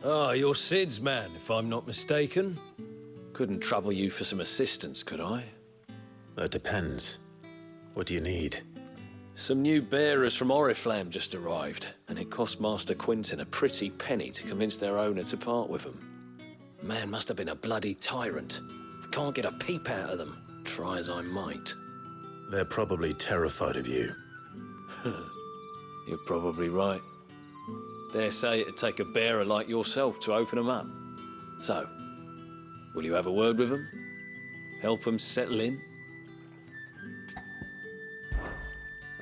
Ah, you're Sid's man, if I'm not mistaken. Couldn't trouble you for some assistance, could I? That depends. What do you need? Some new bearers from Oriflamme just arrived, and it cost Master Quentin a pretty penny to convince their owner to part with them. Man must have been a bloody tyrant. Can't get a peep out of them, try as I might. They're probably terrified of you. You're probably right. Dare say it'd take a bearer like yourself to open them up. So, will you have a word with them? Help them settle in?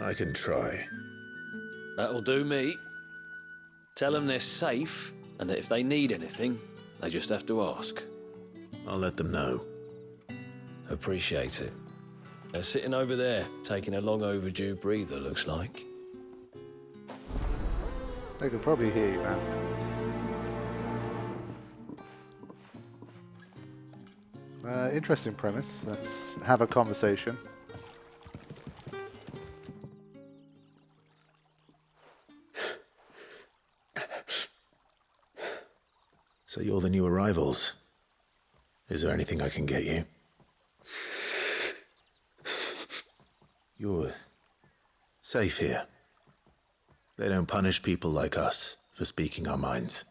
I can try. That'll do me. Tell them they're safe, and that if they need anything, they just have to ask. I'll let them know. Appreciate it. They're sitting over there, taking a long overdue breather, looks like. They could probably hear you, man. Interesting premise. Let's have a conversation. So you're the new arrivals. Is there anything I can get you? You're safe here. They don't punish people like us for speaking our minds.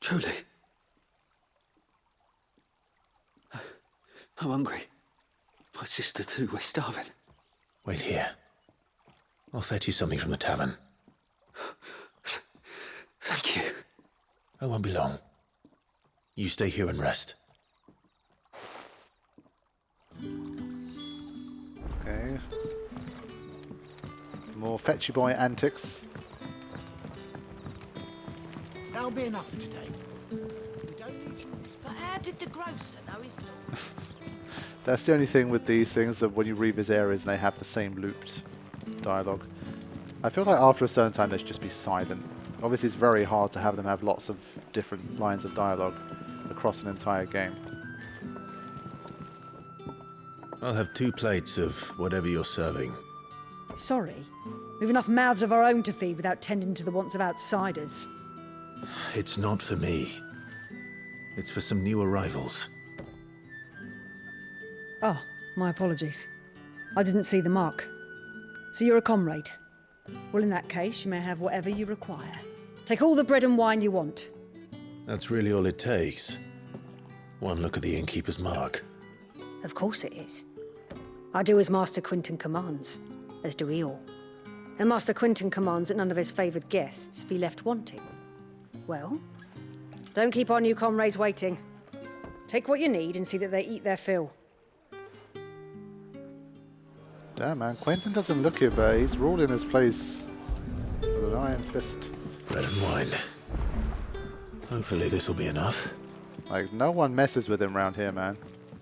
Truly. I'm hungry. My sister too, we're starving. Wait here. I'll fetch you something from the tavern. Thank you. I won't be long. You stay here and rest. Okay. More fetchy boy antics. That'll be enough for today. We don't need you. But how did the grocer know his dog? That's the only thing with these things, that when you revisit areas and they have the same looped dialogue. I feel like after a certain time they should just be silent. Obviously it's very hard to have them have lots of different lines of dialogue across an entire game. I'll have 2 plates of whatever you're serving. Sorry. We've enough mouths of our own to feed without tending to the wants of outsiders. It's not for me. It's for some new arrivals. Oh, my apologies. I didn't see the mark. So you're a comrade. Well, in that case, you may have whatever you require. Take all the bread and wine you want. That's really all it takes. One look at the innkeeper's mark. Of course it is. I do as Master Quentin commands, as do we all. And Master Quentin commands that none of his favoured guests be left wanting. Well, don't keep our new comrades waiting. Take what you need and see that they eat their fill. Damn, man. Quentin doesn't look it, but he's ruling this place with an iron fist. Bread and wine. Hopefully this will be enough. Like, no one messes with him around here, man.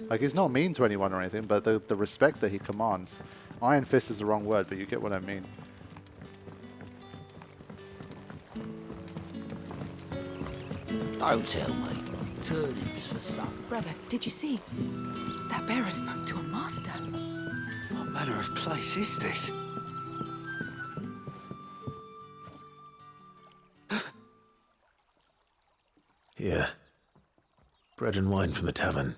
Like, he's not mean to anyone or anything, but the respect that he commands. Iron fist is the wrong word, but you get what I mean. Don't tell me. Turnips for supper. Brother, did you see? That bearer spoke to a master. What manner of place is this? Here. Bread and wine from the tavern.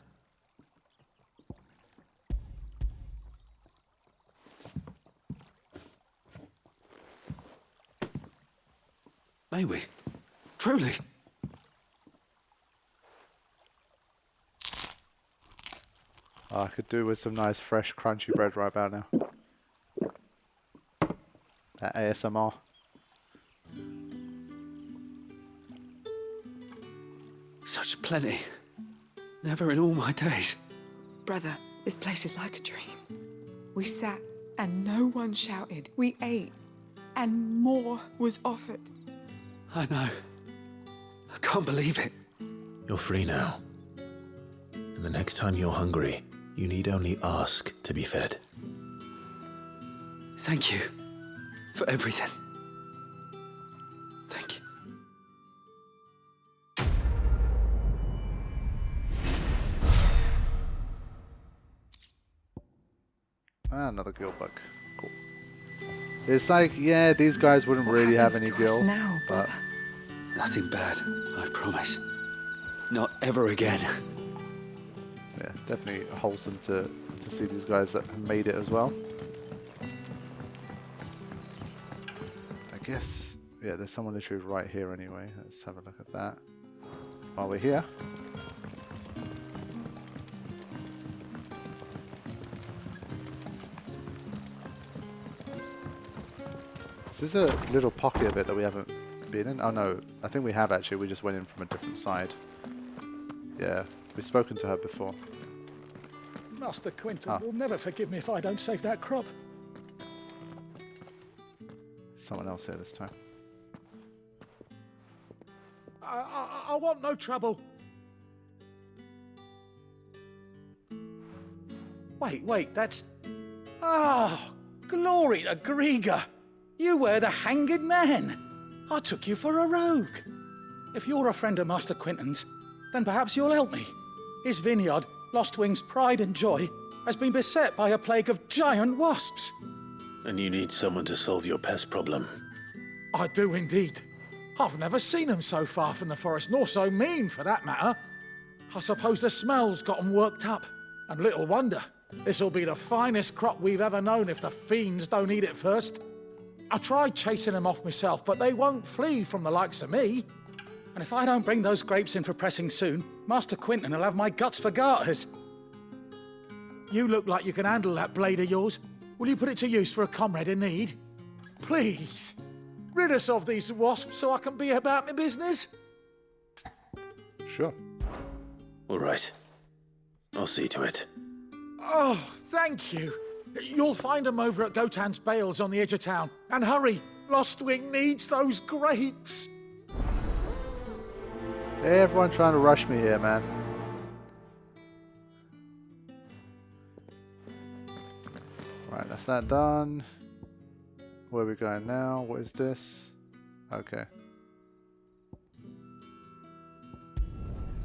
May we? Truly? Oh, I could do with some nice, fresh, crunchy bread right about now. That ASMR. Such plenty. Never in all my days. Brother, this place is like a dream. We sat and no one shouted. We ate and more was offered. I know. I can't believe it. You're free now. And the next time you're hungry, you need only ask to be fed. Thank you for everything. Thank you. Ah, another guild bug. Cool. It's like, yeah, these guys wouldn't really have any happens to us guild, now, but Nothing bad, I promise. Not ever again. Yeah, definitely wholesome to see these guys that have made it as well. I guess, yeah, there's someone literally right here anyway. Let's have a look at that while we're here. This is a little pocket of it that we haven't been in. Oh no, I think we have actually. We just went in from a different side. Yeah, we've spoken to her before. Master Quinton will never forgive me if I don't save that crop. Someone else here this time. I want no trouble. Wait, that's... Ah, glory to Griga. You were the hanged man. I took you for a rogue. If you're a friend of Master Quinton's, then perhaps you'll help me. His vineyard, Lostwing's pride and joy, has been beset by a plague of giant wasps. And you need someone to solve your pest problem. I do indeed. I've never seen them so far from the forest, nor so mean for that matter. I suppose the smell's got 'em worked up. And little wonder. This'll be the finest crop we've ever known if the fiends don't eat it first. I tried chasing them off myself, but they won't flee from the likes of me. And if I don't bring those grapes in for pressing soon, Master Quinton will have my guts for garters. You look like you can handle that blade of yours. Will you put it to use for a comrade in need? Please, rid us of these wasps so I can be about my business. Sure. All right. I'll see to it. Oh, thank you. You'll find them over at Gotan's bales on the edge of town. And hurry, Lostwing needs those grapes. Hey, everyone trying to rush me here, man. Right, that's that done. Where are we going now? What is this? Okay.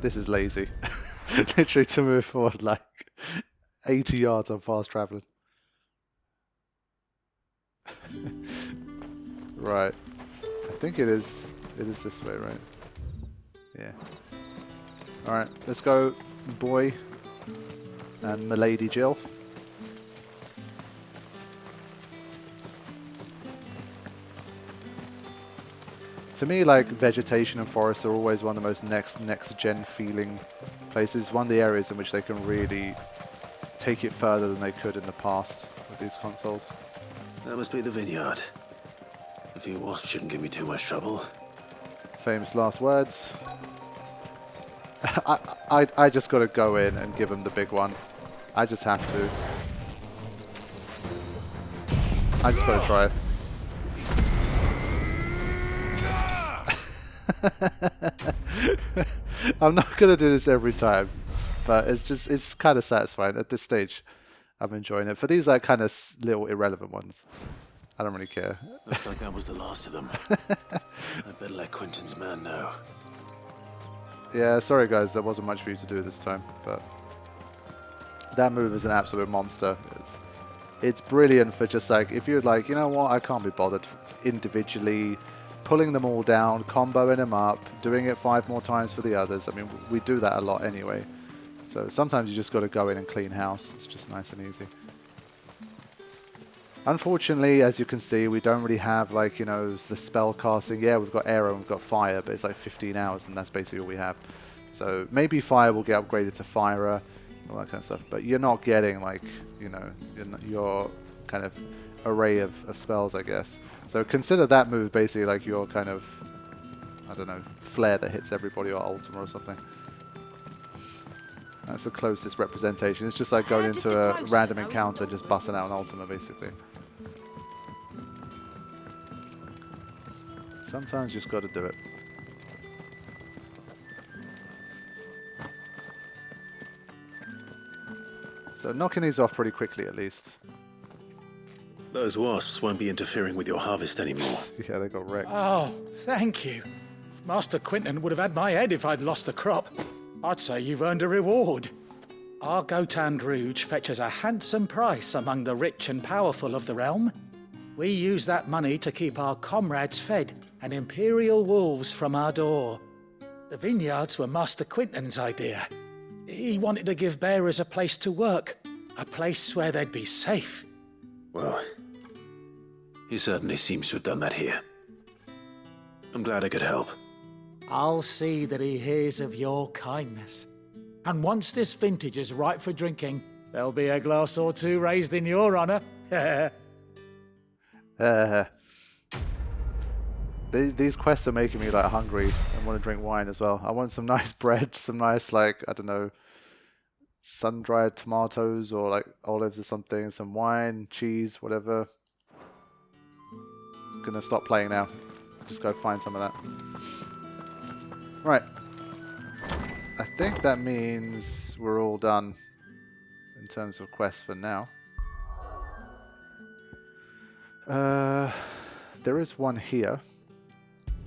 This is lazy. Literally to move forward like 80 yards on fast traveling. Right. I think it is this way, right? Yeah. Alright, let's go, boy and Milady Jill. To me, like, vegetation and forests are always one of the most next-gen feeling places. One of the areas in which they can really take it further than they could in the past with these consoles. That must be the vineyard. A few wasps shouldn't give me too much trouble. Famous last words. I just got to go in and give him the big one. I just have to. I just got to try it. I'm not going to do this every time, but it's kind of satisfying at this stage. I'm enjoying it. For these like kind of little irrelevant ones, I don't really care. Looks like that was the last of them. I'd better let Quinton's man know. Yeah, sorry guys, there wasn't much for you to do this time, but that move is an absolute monster. It's brilliant for just like, if you're like, you know what, I can't be bothered individually pulling them all down, comboing them up, doing it 5 more times for the others. I mean, we do that a lot anyway. So sometimes you just got to go in and clean house. It's just nice and easy. Unfortunately, as you can see, we don't really have, like, you know, the spell casting. Yeah, we've got arrow and we've got fire, but it's like 15 hours and that's basically all we have. So maybe fire will get upgraded to firer, all that kind of stuff. But you're not getting, like, you know, your kind of array of spells, I guess. So consider that move basically like your kind of, I don't know, flare that hits everybody or Ultima or something. That's the closest representation. It's just like going into a random encounter and just busting out an Ultima, basically. Sometimes you just got to do it. So knocking these off pretty quickly at least. Those wasps won't be interfering with your harvest anymore. Yeah, they got wrecked. Oh, thank you. Master Quinton would have had my head if I'd lost the crop. I'd say you've earned a reward. Our Gotan Rouge fetches a handsome price among the rich and powerful of the realm. We use that money to keep our comrades fed and Imperial wolves from our door. The vineyards were Master Quinton's idea. He wanted to give bearers a place to work, a place where they'd be safe. Well, he certainly seems to have done that here. I'm glad I could help. I'll see that he hears of your kindness. And once this vintage is ripe for drinking, there'll be a glass or two raised in your honour. These quests are making me like hungry and want to drink wine as well. I want some nice bread, some nice like, I don't know, sun-dried tomatoes or like olives or something, some wine, cheese, whatever. Gonna stop playing now. Just go find some of that. Right. I think that means we're all done in terms of quests for now. There is one here,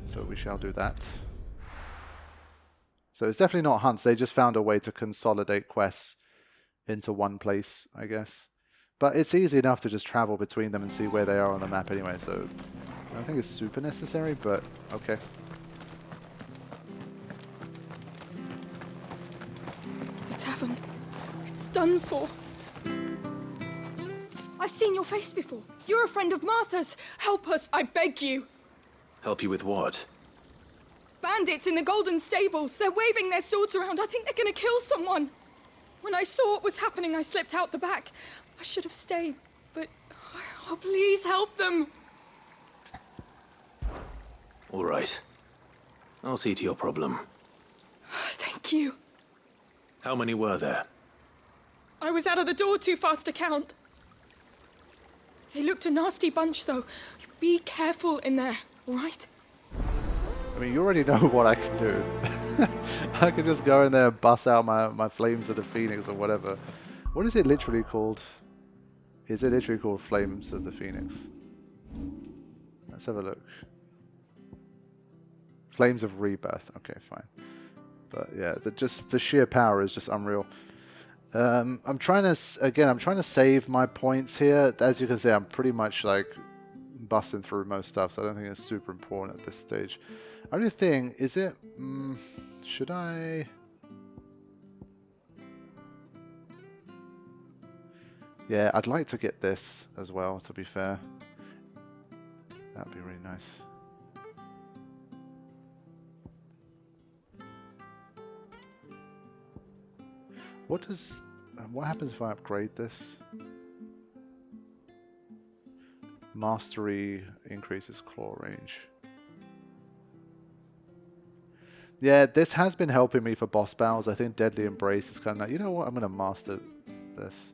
so we shall do that. So it's definitely not hunts. They just found a way to consolidate quests into one place, I guess. But it's easy enough to just travel between them and see where they are on the map anyway, so I don't think it's super necessary, but okay. The tavern. It's done for. I've seen your face before. You're a friend of Martha's. Help us, I beg you. Help you with what? Bandits in the Golden Stables. They're waving their swords around. I think they're going to kill someone. When I saw what was happening, I slipped out the back. I should have stayed, but... Oh, please help them. All right. I'll see to your problem. Thank you. How many were there? I was out of the door too fast to count. They looked a nasty bunch, though. Be careful in there, all right? I mean, you already know what I can do. I can just go in there and bust out my Flames of the Phoenix or whatever. What is it literally called? Is it literally called Flames of the Phoenix? Let's have a look. Flames of Rebirth. Okay, fine. But yeah, the sheer power is just unreal. I'm trying to save my points here. As you can see, I'm pretty much like busting through most stuff, so I don't think it's super important at this stage. Only thing is it. Should I? Yeah, I'd like to get this as well. To be fair, that'd be really nice. What happens if I upgrade this? Mastery increases claw range. Yeah, this has been helping me for boss battles. I think Deadly Embrace is kind of like, you know what, I'm going to master this.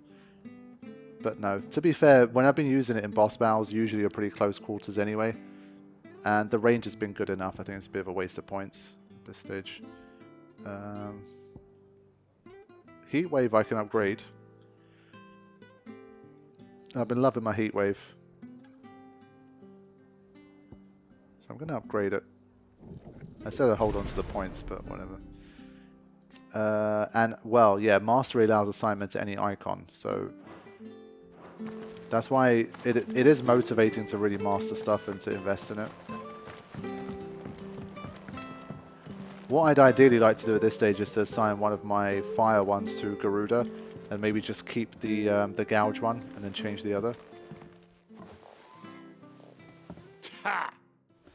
But no, to be fair, when I've been using it in boss battles, usually are pretty close quarters anyway. And the range has been good enough. I think it's a bit of a waste of points at this stage. Heat Wave I can upgrade. I've been loving my Heat Wave. So I'm going to upgrade it. I said I'd hold on to the points, but whatever. And, well, yeah, Mastery allows assignment to any icon. So that's why it is motivating to really master stuff and to invest in it. What I'd ideally like to do at this stage is to assign one of my fire ones to Garuda, and maybe just keep the gouge one, and then change the other. Ha!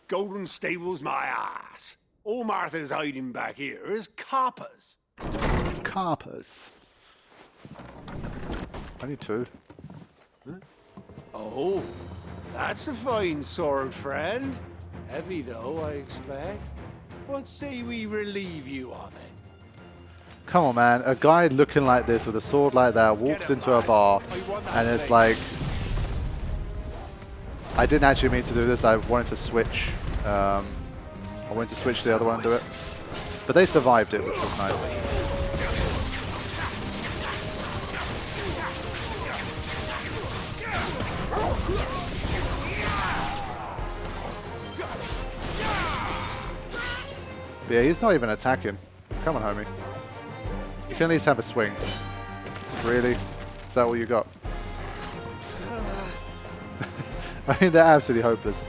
Golden Stables my ass. All Martha's hiding back here is coppers. Carpers. Only two. Huh? Oh, that's a fine sword, friend. Heavy though, I expect. What say we relieve you of it? Come on, man. A guy looking like this with a sword like that walks into a bar and it's like... I didn't actually mean to do this. I wanted to switch. I wanted to switch the other one and do it. But they survived it, which was nice. But yeah, he's not even attacking. Come on, homie. You can at least have a swing. Really? Is that all you got? I mean, they're absolutely hopeless.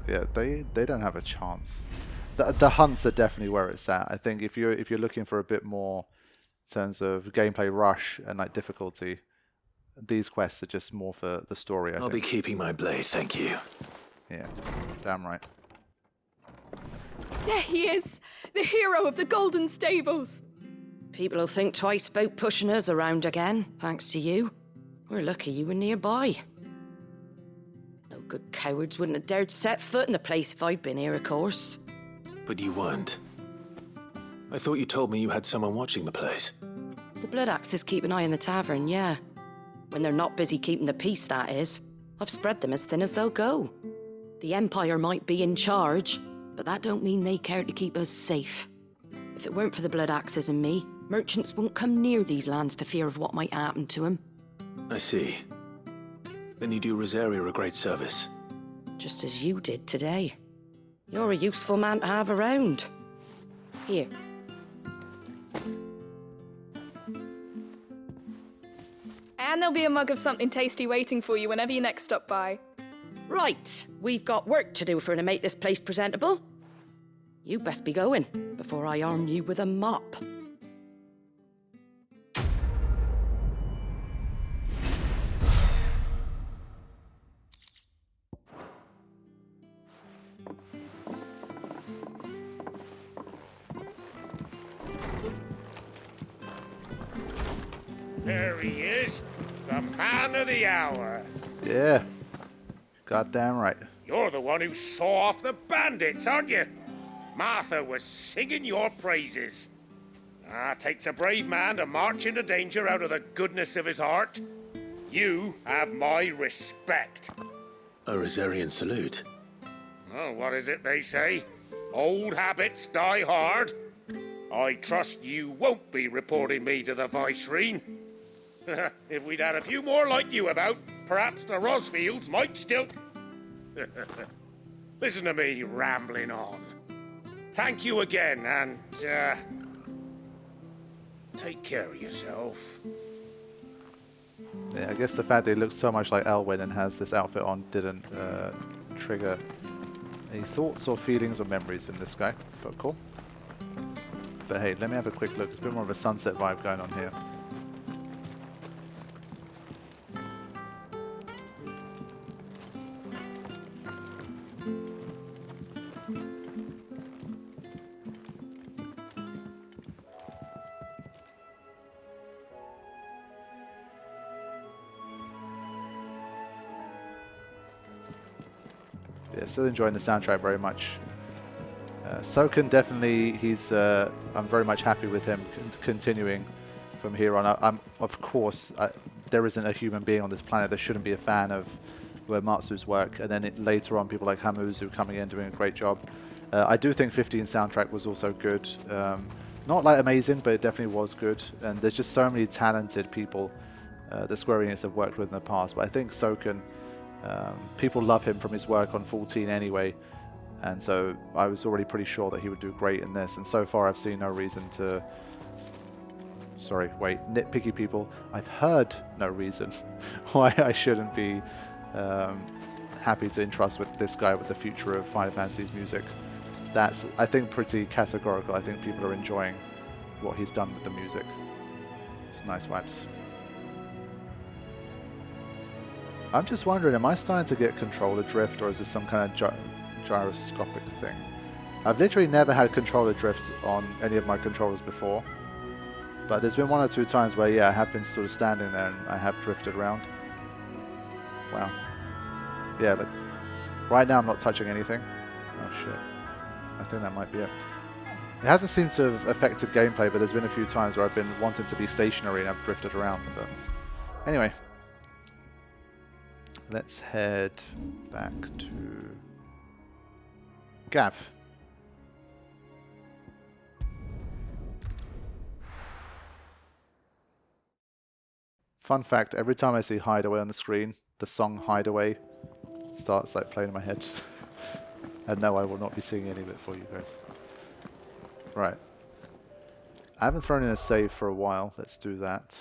Yeah, they don't have a chance. The hunts are definitely where it's at. I think if you're looking for a bit more in terms of gameplay rush and like difficulty, these quests are just more for the story. I'll be keeping my blade, thank you. Yeah, damn right. There he is, the hero of the Golden Stables. People will think twice about pushing us around again, thanks to you. We're lucky you were nearby. No good cowards wouldn't have dared set foot in the place if I'd been here, of course. But you weren't. I thought you told me you had someone watching the place. The Blood Axes keep an eye on the tavern, yeah. When they're not busy keeping the peace, that is. I've spread them as thin as they'll go. The Empire might be in charge, but that don't mean they care to keep us safe. If it weren't for the Blood Axes and me, merchants won't come near these lands for fear of what might happen to them. I see. Then you do Rosaria a great service. Just as you did today. You're a useful man to have around. Here. And there'll be a mug of something tasty waiting for you whenever you next stop by. Right, we've got work to do if we're to make this place presentable. You best be going, before I arm you with a mop. There he is, the man of the hour. Yeah, goddamn right. You're the one who saw off the bandits, aren't you? Martha was singing your praises. Takes a brave man to march into danger out of the goodness of his heart. You have my respect. A Rosarian salute. Oh, what is it they say? Old habits die hard. I trust you won't be reporting me to the Viceroy. If we'd had a few more like you about, perhaps the Rosfields might still... Listen to me rambling on. Thank you again, and, take care of yourself. Yeah, I guess the fact that he looks so much like Elwyn and has this outfit on didn't trigger any thoughts or feelings or memories in this guy, but cool. But hey, let me have a quick look. It's a bit more of a sunset vibe going on here. Yeah, still enjoying the soundtrack very much. Soken definitely, I'm very much happy with him continuing from here on. Of course, there isn't a human being on this planet that shouldn't be a fan of Uematsu's work, and then later on people like Hamuzu coming in doing a great job. I do think 15's soundtrack was also good. Not like amazing, but it definitely was good, and there's just so many talented people that Square Enix have worked with in the past, but I think Soken, people love him from his work on 14 anyway, and so I was already pretty sure that he would do great in this, and so far I've seen no reason to... Sorry, wait, nitpicky people, I've heard no reason why I shouldn't be happy to entrust with this guy with the future of Final Fantasy's music. That's, I think, pretty categorical. I think people are enjoying what he's done with the music. It's nice vibes. I'm just wondering, am I starting to get controller drift, or is this some kind of gyroscopic thing? I've literally never had controller drift on any of my controllers before, but there's been one or two times where, yeah, I have been sort of standing there and I have drifted around. Wow. Yeah, look. Right now I'm not touching anything. Oh shit. I think that might be it. It hasn't seemed to have affected gameplay, but there's been a few times where I've been wanting to be stationary and I've drifted around. But anyway. Let's head back to Gav. Fun fact, every time I see Hideaway on the screen, the song Hideaway starts like playing in my head. And no, I will not be singing any of it for you guys. Right. I haven't thrown in a save for a while. Let's do that.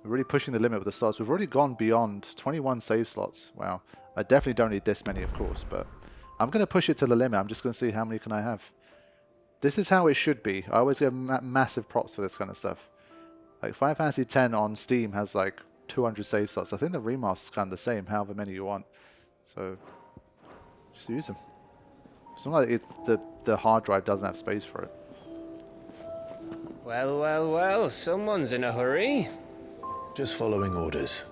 We're really pushing the limit with the slots. We've already gone beyond 21 save slots. Wow. I definitely don't need this many, of course, but I'm going to push it to the limit. I'm just going to see how many can I have. This is how it should be. I always get massive props for this kind of stuff. Like Final Fantasy X on Steam has like 200 save slots. I think the remaster's kind of the same, however many you want. So just use them. It's not like the hard drive doesn't have space for it. Well, well, well, someone's in a hurry. Just following orders.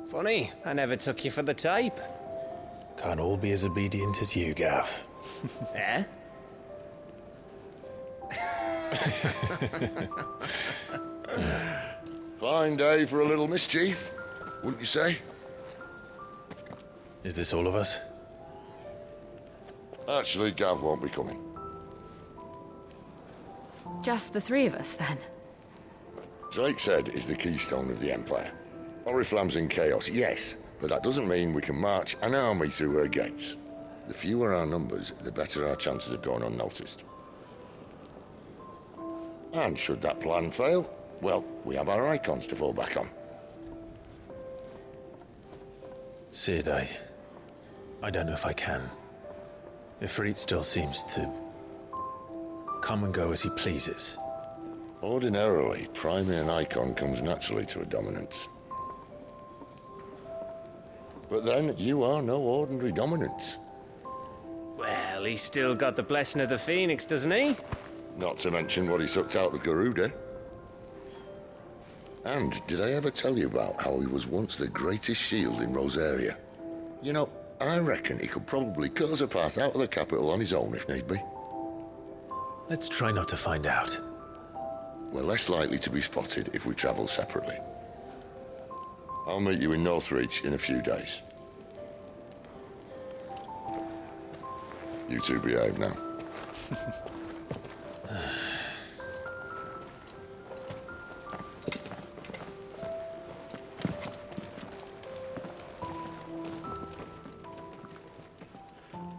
Funny, I never took you for the type. Can't all be as obedient as you, Gav. Eh? Fine day for a little mischief, wouldn't you say? Is this all of us? Actually, Gav won't be coming. Just the three of us, then? Drake said is the keystone of the Empire. Oriflamme's in chaos, yes, but that doesn't mean we can march an army through her gates. The fewer our numbers, the better our chances of going unnoticed. And should that plan fail, well, we have our Eikons to fall back on. Sid, I don't know if I can. Ifrit still seems to come and go as he pleases. Ordinarily, priming an Eikon comes naturally to a dominance. But then, you are no ordinary dominance. Well, he's still got the blessing of the Phoenix, doesn't he? Not to mention what he sucked out of Garuda. And did I ever tell you about how he was once the greatest shield in Rosaria? You know, I reckon he could probably cut us a path out of the capital on his own if need be. Let's try not to find out. We're less likely to be spotted if we travel separately. I'll meet you in Northreach in a few days. You two behave now.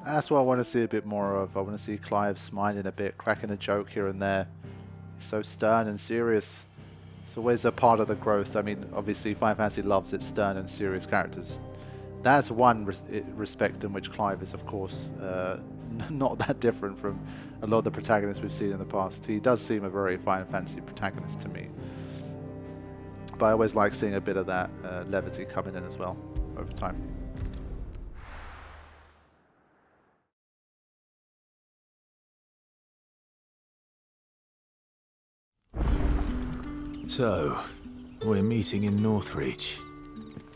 That's what I want to see a bit more of. I want to see Clive smiling a bit, cracking a joke here and there. He's so stern and serious. It's always a part of the growth. I mean, obviously, Final Fantasy loves its stern and serious characters. That's one respect in which Clive is, of course, not that different from a lot of the protagonists we've seen in the past. He does seem a very Final Fantasy protagonist to me. But I always like seeing a bit of that levity coming in as well over time. So, we're meeting in Northreach.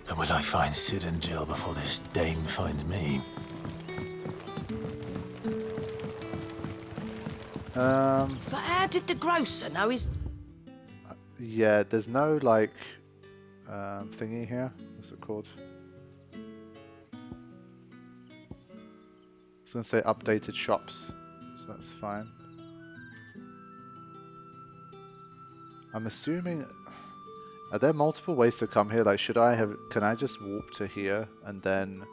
And will I find Sid and Jill before this dame finds me? But how did the grocer know he's... Yeah, there's no, like, thingy here. What's it called? I was going to say updated shops, so that's fine. I'm assuming... Are there multiple ways to come here? Like, should I have... Can I just warp to here and then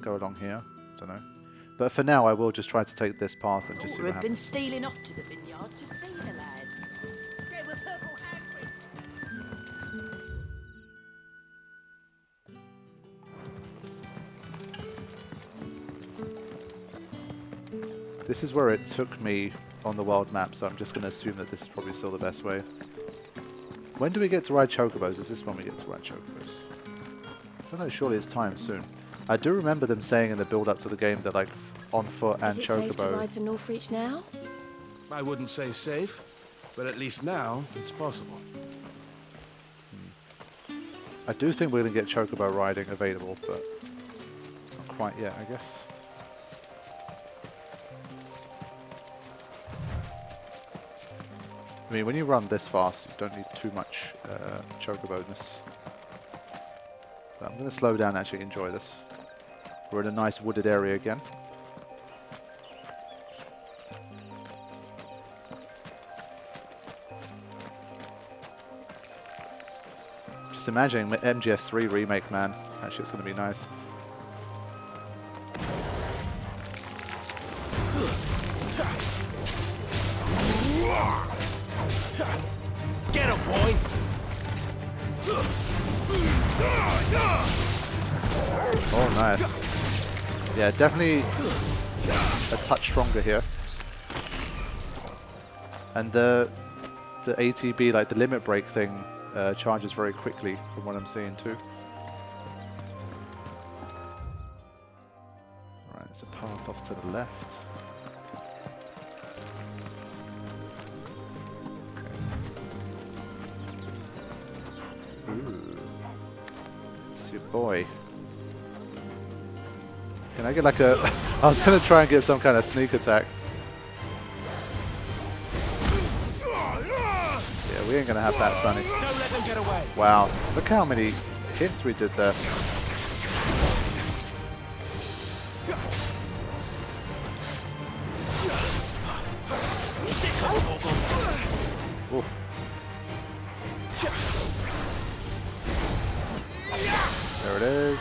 go along here? Don't know. But for now, I will just try to take this path and just see what happens. been stealing off to the vineyard to see the lad. There were purple handprints. This is where it took me on the world map, so I'm just going to assume that this is probably still the best way. When do we get to ride chocobos? Is this when we get to ride chocobos? I don't know, surely it's time soon. I do remember them saying in the build-up to the game that, like, on foot and Is it chocobo... safe to ride to Northreach now? I wouldn't say safe, but at least now it's possible. I do think we're going to get chocobo riding available, but not quite yet, I guess. I mean, when you run this fast, you don't need too much chocobo-ness. But I'm going to slow down and actually enjoy this. We're in a nice wooded area again. Just imagining MGS3 remake, man. Actually, it's going to be nice. Get him, boy! Oh, nice. Yeah, definitely a touch stronger here. And the ATB, like the limit break thing, charges very quickly from what I'm seeing too. Right, there's a path off to the left. Ooh. It's your boy. Can I get like a... I was going to try and get some kind of sneak attack. Yeah, we ain't going to have that, Sonny. Don't let them get away. Wow, look how many hits we did there. Ooh. There it is.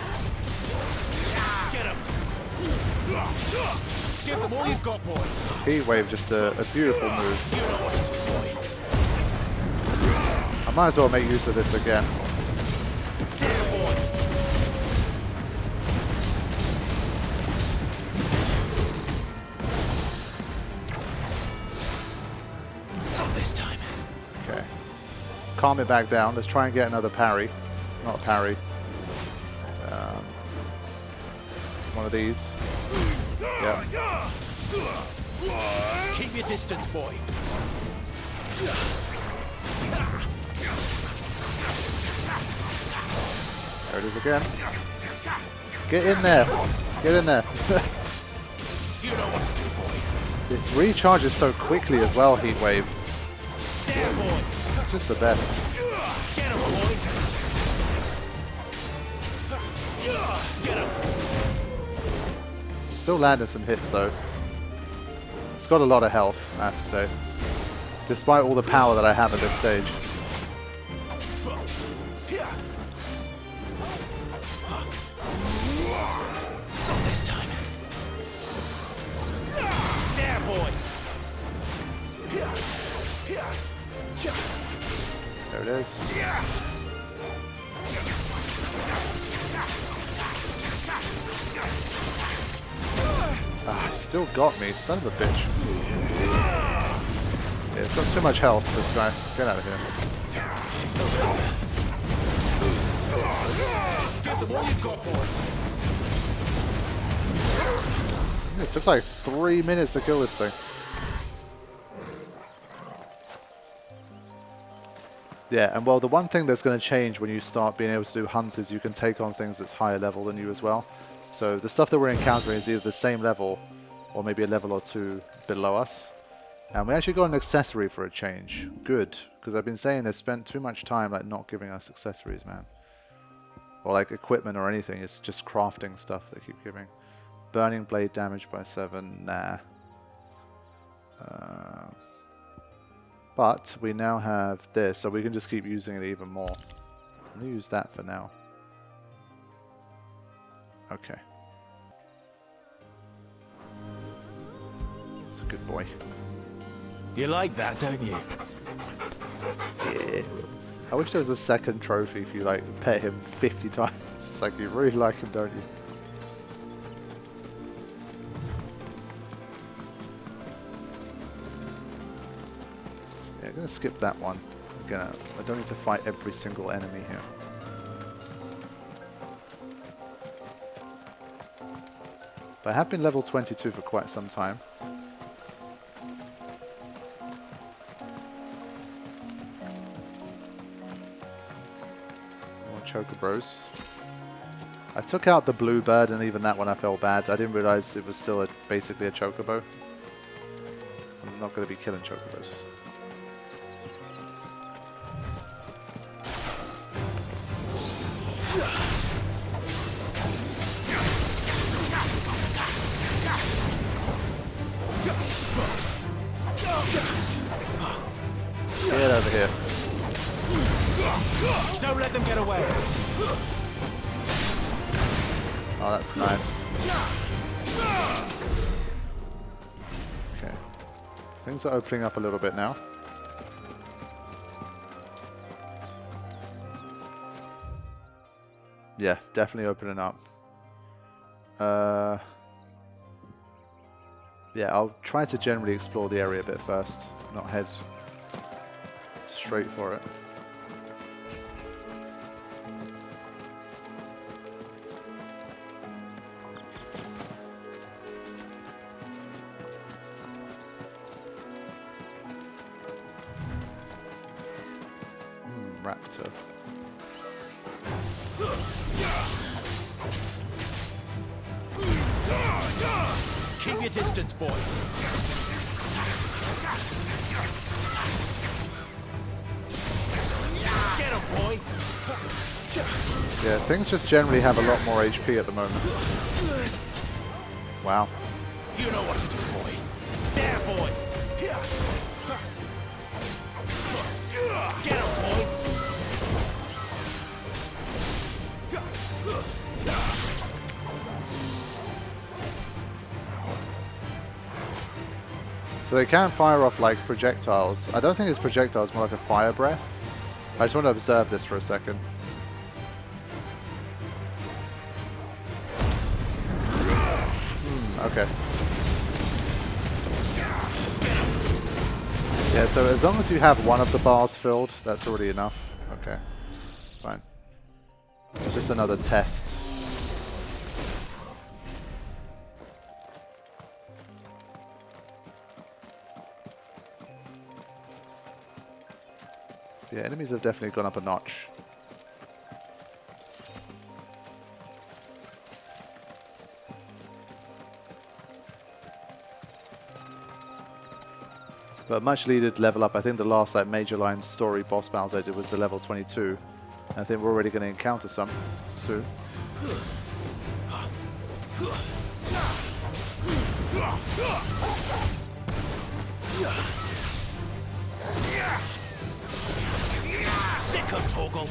Get him. Give them all you've got, boy. Heat wave, just a beautiful move. You know what to do, boy. I might as well make use of this again. Yeah, boy. Not this time. Okay. Let's calm it back down. Let's try and get another parry. Not a parry. One of these. Yeah. Keep your distance, boy. There it is again. Get in there. Get in there. You know what to do, boy. It recharges so quickly as well, Heat Wave. There, boy. It's just the best. Get him, boy. Get him. Still landing some hits though. It's got a lot of health, I have to say. Despite all the power that I have at this stage. Not this time. There, boy. There it is. Ah, still got me, son of a bitch. Yeah, it's got too much health, this guy. Get out of here. Give them all you've got, boy. It took like 3 minutes to kill this thing. Yeah, and well, the one thing that's going to change when you start being able to do hunts is you can take on things that's higher level than you as well. So the stuff that we're encountering is either the same level or maybe a level or two below us. And we actually got an accessory for a change. Good, because I've been saying they spent too much time like not giving us accessories, man. Or like equipment or anything, it's just crafting stuff they keep giving. Burning blade damage by 7, nah. But we now have this, so we can just keep using it even more. I'm going to use that for now. Okay. It's a good boy. You like that, don't you? Yeah. I wish there was a second trophy if you like pet him 50 times. It's like you really like him, don't you? Yeah, I'm gonna skip that one. I don't need to fight every single enemy here. But I have been level 22 for quite some time. More chocobros. I took out the blue bird and even that one I felt bad. I didn't realize it was still basically a chocobo. I'm not going to be killing chocobos. Get over here. Don't let them get away. Oh, that's nice. Okay. Things are opening up a little bit now. Yeah, definitely opening up. Yeah, I'll try to generally explore the area a bit first, not head straight for it. Raptor. Keep your distance, boy. Get him, boy. Yeah, things just generally have a lot more HP at the moment. Wow. You know what to do, boy. There, boy. Get him, boy. So they can fire off like projectiles. I don't think it's projectiles, more like a fire breath. I just want to observe this for a second. Okay. Yeah, so as long as you have one of the bars filled, that's already enough. Okay, fine. It's just another test. Yeah, enemies have definitely gone up a notch. But much needed level up. I think the last like major line story boss battles I did was the level 22. I think we're already going to encounter some soon. Sick of Toggle.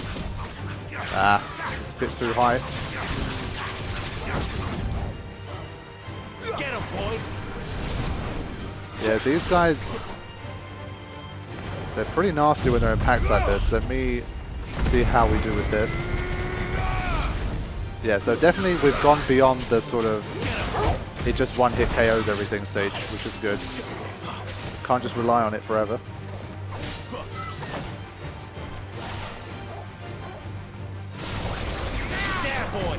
Ah, it's a bit too high. Get him, boy. Yeah, these guys, they're pretty nasty when they're in packs like this. Let me see how we do with this. Yeah, so definitely we've gone beyond the sort of it just one hit KOs everything stage, which is good. Can't just rely on it forever. There, boy.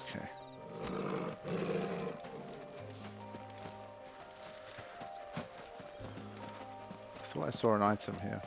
Okay. I thought I saw an item here.